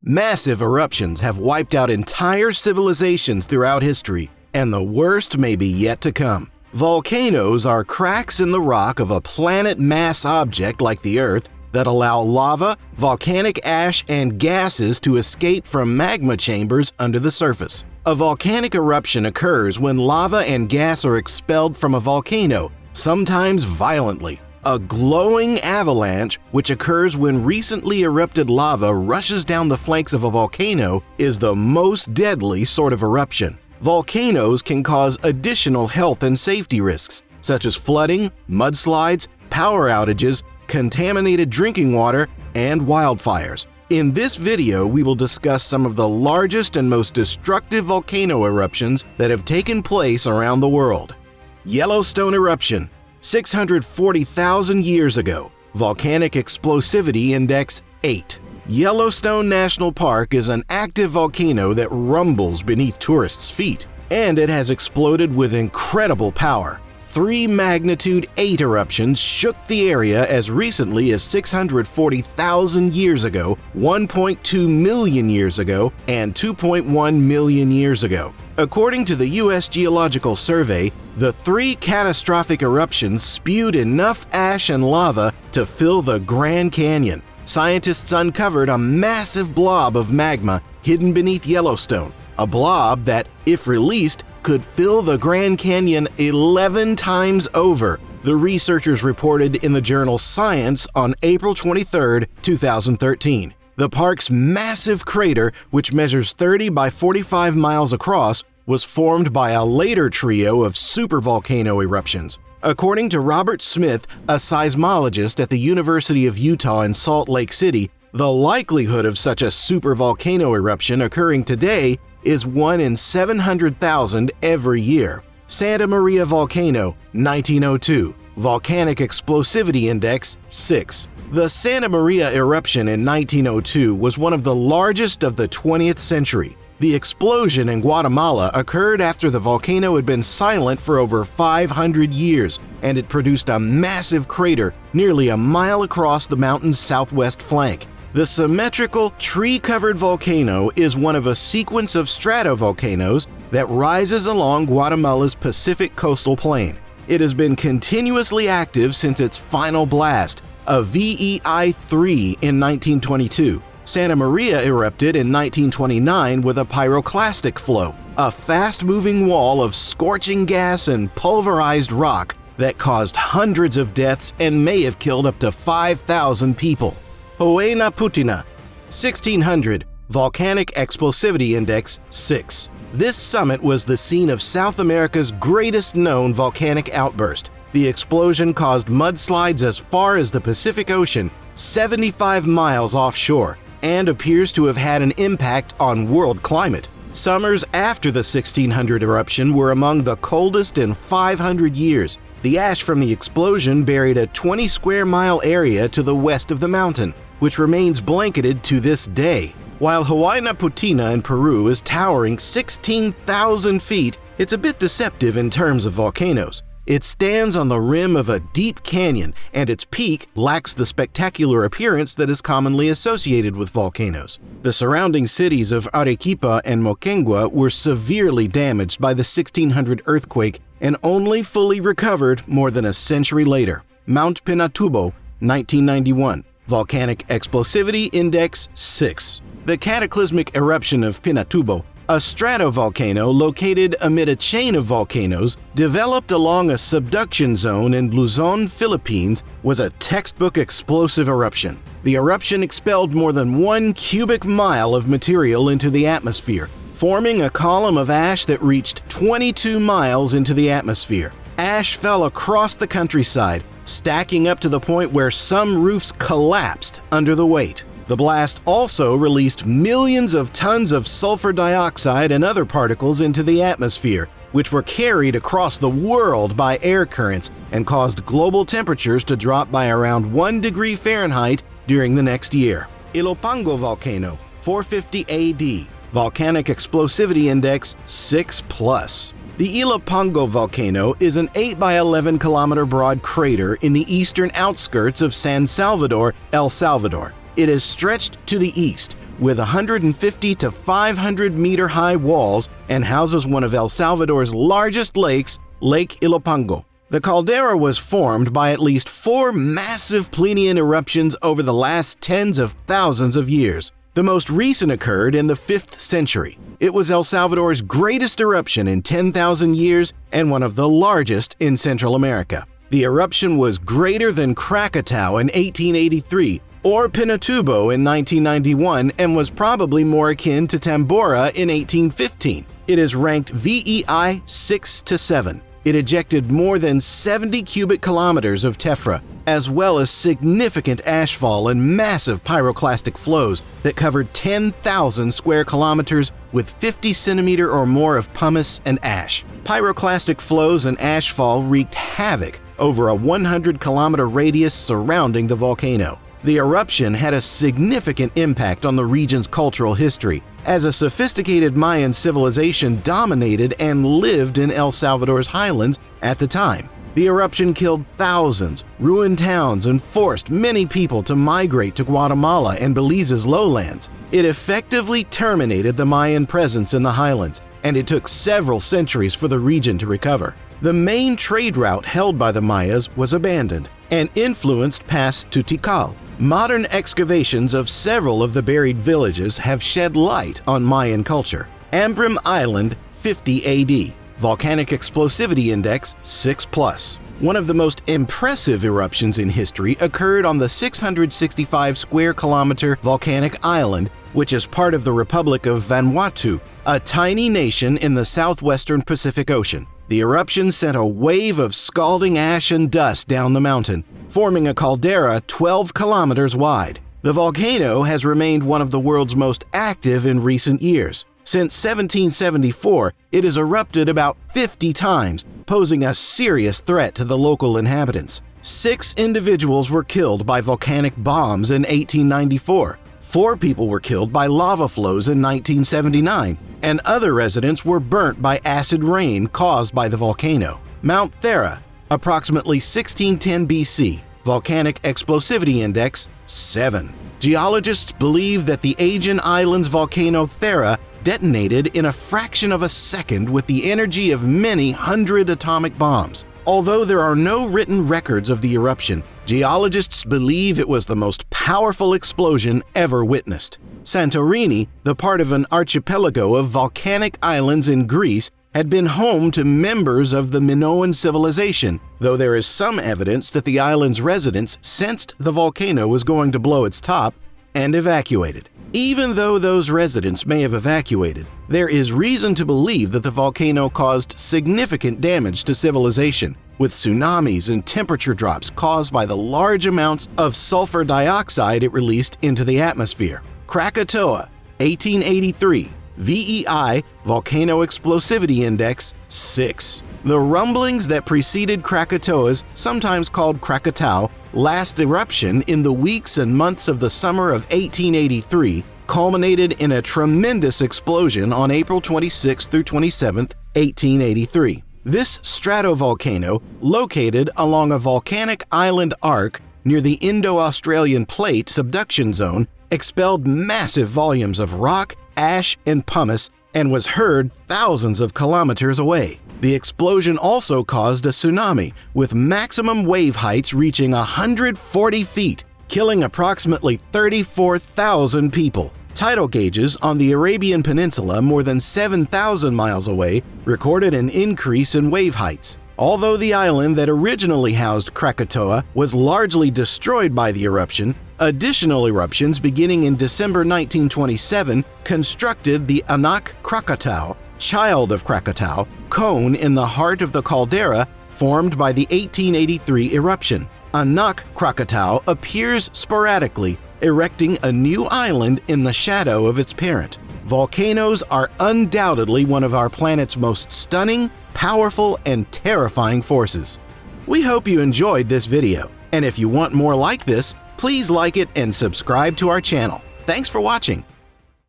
Massive eruptions have wiped out entire civilizations throughout history, and the worst may be yet to come. Volcanoes are cracks in the rock of a planet-mass object like the Earth that allow lava, volcanic ash, and gases to escape from magma chambers under the surface. A volcanic eruption occurs when lava and gas are expelled from a volcano, sometimes violently. A glowing avalanche, which occurs when recently erupted lava rushes down the flanks of a volcano, is the most deadly sort of eruption. Volcanoes can cause additional health and safety risks, such as flooding, mudslides, power outages, contaminated drinking water, and wildfires. In this video, we will discuss some of the largest and most destructive volcano eruptions that have taken place around the world. Yellowstone eruption, 640,000 years ago. Volcanic explosivity index 8. Yellowstone National Park is an active volcano that rumbles beneath tourists' feet, and it has exploded with incredible power. 3 magnitude 8 eruptions shook the area as recently as 640,000 years ago, 1.2 million years ago, and 2.1 million years ago. According to the U.S. Geological Survey, the 3 catastrophic eruptions spewed enough ash and lava to fill the Grand Canyon. Scientists uncovered a massive blob of magma hidden beneath Yellowstone, a blob that, if released, could fill the Grand Canyon 11 times over, the researchers reported in the journal Science on April 23, 2013. The park's massive crater, which measures 30 by 45 miles across, was formed by a later trio of supervolcano eruptions. According to Robert Smith, a seismologist at the University of Utah in Salt Lake City, the likelihood of such a supervolcano eruption occurring today is 1 in 700,000 every year. Santa Maria Volcano, 1902. Volcanic explosivity index 6. The Santa Maria eruption in 1902 was one of the largest of the 20th century. The explosion in Guatemala occurred after the volcano had been silent for over 500 years, and it produced a massive crater nearly a mile across the mountain's southwest flank. The symmetrical, tree-covered volcano is one of a sequence of stratovolcanoes that rises along Guatemala's Pacific coastal plain. It has been continuously active since its final blast, a VEI-3 in 1922. Santa Maria erupted in 1929 with a pyroclastic flow, a fast-moving wall of scorching gas and pulverized rock that caused hundreds of deaths and may have killed up to 5,000 people. Huayna-Putina, 1600, Volcanic Explosivity Index 6. This summit was the scene of South America's greatest known volcanic outburst. The explosion caused mudslides as far as the Pacific Ocean, 75 miles offshore, and appears to have had an impact on world climate. Summers after the 1600 eruption were among the coldest in 500 years. The ash from the explosion buried a 20 square mile area to the west of the mountain, which remains blanketed to this day. While Huayna-Putina in Peru is towering 16,000 feet, it's a bit deceptive in terms of volcanoes. It stands on the rim of a deep canyon, and its peak lacks the spectacular appearance that is commonly associated with volcanoes. The surrounding cities of Arequipa and Moquegua were severely damaged by the 1600 earthquake and only fully recovered more than a century later. Mount Pinatubo, 1991. Volcanic Explosivity Index 6. The cataclysmic eruption of Pinatubo, a stratovolcano located amid a chain of volcanoes developed along a subduction zone in Luzon, Philippines, was a textbook explosive eruption. The eruption expelled more than 1 cubic mile of material into the atmosphere, forming a column of ash that reached 22 miles into the atmosphere. Ash fell across the countryside, stacking up to the point where some roofs collapsed under the weight. The blast also released millions of tons of sulfur dioxide and other particles into the atmosphere, which were carried across the world by air currents and caused global temperatures to drop by around 1 degree Fahrenheit during the next year. Ilopango Volcano, 450 AD. Volcanic Explosivity Index 6+. The Ilopango volcano is an 8 by 11 kilometer broad crater in the eastern outskirts of San Salvador, El Salvador. It is stretched to the east, with 150 to 500 meter high walls and houses one of El Salvador's largest lakes, Lake Ilopango. The caldera was formed by at least 4 massive Plinian eruptions over the last tens of thousands of years. The most recent occurred in the 5th century. It was El Salvador's greatest eruption in 10,000 years and one of the largest in Central America. The eruption was greater than Krakatoa in 1883 or Pinatubo in 1991 and was probably more akin to Tambora in 1815. It is ranked VEI 6 to 7. It ejected more than 70 cubic kilometers of tephra, as well as significant ashfall and massive pyroclastic flows that covered 10,000 square kilometers with 50 centimeter or more of pumice and ash. Pyroclastic flows and ashfall wreaked havoc over a 100-kilometer radius surrounding the volcano. The eruption had a significant impact on the region's cultural history, as a sophisticated Mayan civilization dominated and lived in El Salvador's highlands at the time. The eruption killed thousands, ruined towns, and forced many people to migrate to Guatemala and Belize's lowlands. It effectively terminated the Mayan presence in the highlands, and it took several centuries for the region to recover. The main trade route held by the Mayas was abandoned and influence passed to Tikal. Modern excavations of several of the buried villages have shed light on Mayan culture. Ambrim Island, 50 AD. Volcanic explosivity index, 6+. One of the most impressive eruptions in history occurred on the 665 square kilometer volcanic island, which is part of the Republic of Vanuatu, a tiny nation in the southwestern Pacific Ocean. The eruption sent a wave of scalding ash and dust down the mountain, forming a caldera 12 kilometers wide. The volcano has remained one of the world's most active in recent years. Since 1774, it has erupted about 50 times, posing a serious threat to the local inhabitants. 6 individuals were killed by volcanic bombs in 1894. 4 people were killed by lava flows in 1979, and other residents were burnt by acid rain caused by the volcano. Mount Thera, approximately 1610 BC, volcanic explosivity index, 7. Geologists believe that the Aegean Islands volcano Thera detonated in a fraction of a second with the energy of many hundred atomic bombs. Although there are no written records of the eruption, geologists believe it was the most powerful explosion ever witnessed. Santorini, the part of an archipelago of volcanic islands in Greece, had been home to members of the Minoan civilization, though there is some evidence that the island's residents sensed the volcano was going to blow its top and evacuated. Even though those residents may have evacuated, there is reason to believe that the volcano caused significant damage to civilization, with tsunamis and temperature drops caused by the large amounts of sulfur dioxide it released into the atmosphere. Krakatoa, 1883, VEI, Volcano Explosivity Index, 6. The rumblings that preceded Krakatoa's, sometimes called Krakatau, last eruption in the weeks and months of the summer of 1883 culminated in a tremendous explosion on April 26 through 27, 1883. This stratovolcano, located along a volcanic island arc near the Indo-Australian Plate subduction zone, expelled massive volumes of rock, ash, and pumice and was heard thousands of kilometers away. The explosion also caused a tsunami, with maximum wave heights reaching 140 feet, killing approximately 34,000 people. Tidal gauges on the Arabian Peninsula, more than 7,000 miles away, recorded an increase in wave heights. Although the island that originally housed Krakatoa was largely destroyed by the eruption, additional eruptions beginning in December 1927 constructed the Anak Krakatau, child of Krakatau, cone in the heart of the caldera formed by the 1883 eruption. Anak Krakatau appears sporadically, erecting a new island in the shadow of its parent. Volcanoes are undoubtedly one of our planet's most stunning, powerful, and terrifying forces. We hope you enjoyed this video, and if you want more like this, please like it and subscribe to our channel. Thanks for watching.